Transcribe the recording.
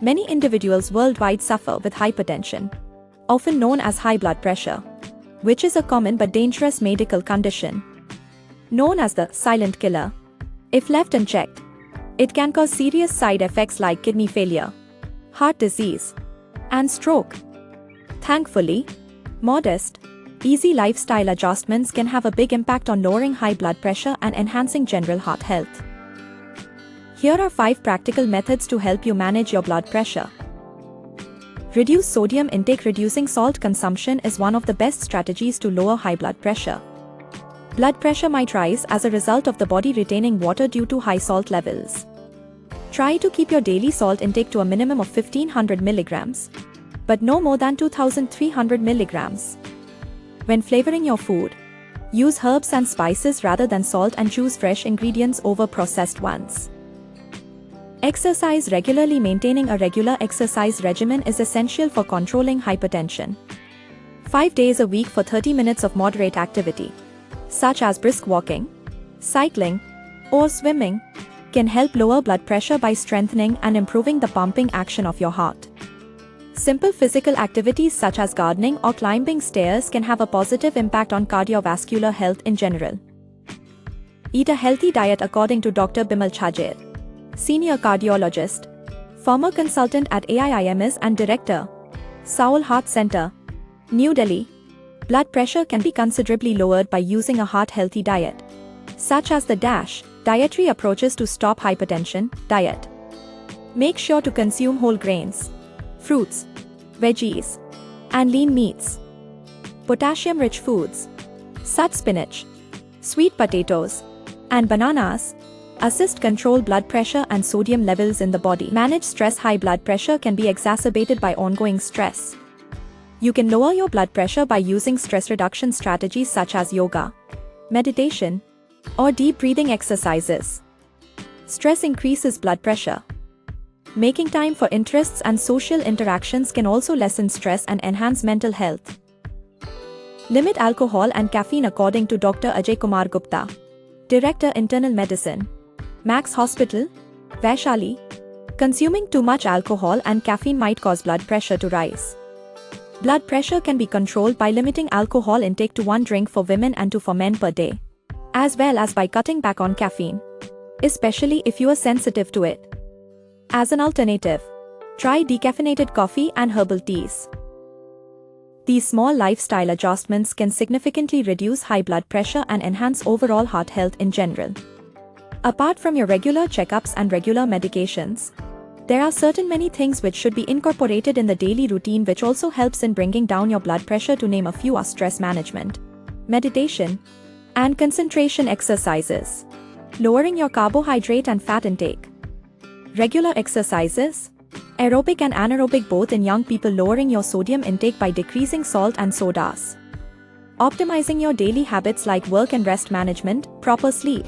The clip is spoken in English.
Many individuals worldwide suffer with hypertension, often known as high blood pressure, which is a common but dangerous medical condition. Known as the silent killer. If left unchecked, it can cause serious side effects like kidney failure, heart disease, and stroke. Thankfully, modest, easy lifestyle adjustments can have a big impact on lowering high blood pressure and enhancing general heart health. Here are 5 practical methods to help you manage your blood pressure. Reduce sodium intake. Reducing salt consumption is one of the best strategies to lower high blood pressure. Blood pressure might rise as a result of the body retaining water due to high salt levels. Try to keep your daily salt intake to a minimum of 1500 milligrams, but no more than 2300 milligrams. When flavoring your food, use herbs and spices rather than salt and choose fresh ingredients over processed ones. Exercise regularly. Maintaining a regular exercise regimen is essential for controlling hypertension. 5 days a week for 30 minutes of moderate activity, such as brisk walking, cycling, or swimming, can help lower blood pressure by strengthening and improving the pumping action of your heart. Simple physical activities such as gardening or climbing stairs can have a positive impact on cardiovascular health in general. Eat a healthy diet. According to Dr. Bimal Chhajer, Senior Cardiologist, former consultant at AIIMS and Director, Saul Heart Center, New Delhi, blood pressure can be considerably lowered by using a heart-healthy diet, such as the DASH, Dietary Approaches to Stop Hypertension, diet. Make sure to consume whole grains, fruits, veggies, and lean meats. Potassium-rich foods, such spinach, sweet potatoes, and bananas, assist control blood pressure and sodium levels in the body. Manage stress. High blood pressure can be exacerbated by ongoing stress. You can lower your blood pressure by using stress reduction strategies such as yoga, meditation, or deep breathing exercises. Stress increases blood pressure. Making time for interests and social interactions can also lessen stress and enhance mental health. Limit alcohol and caffeine. According to Dr. Ajay Kumar Gupta, Director Internal Medicine, Max Hospital, Vaishali, consuming too much alcohol and caffeine might cause blood pressure to rise. Blood pressure can be controlled by limiting alcohol intake to 1 drink for women and 2 for men per day, as well as by cutting back on caffeine, especially if you are sensitive to it. As an alternative, try decaffeinated coffee and herbal teas. These small lifestyle adjustments can significantly reduce high blood pressure and enhance overall heart health in general. Apart from your regular checkups and regular medications, there are certain many things which should be incorporated in the daily routine which also helps in bringing down your blood pressure. To name a few are stress management, meditation, and concentration exercises, lowering your carbohydrate and fat intake, regular exercises, aerobic and anaerobic both in young people, lowering your sodium intake by decreasing salt and sodas, optimizing your daily habits like work and rest management, proper sleep.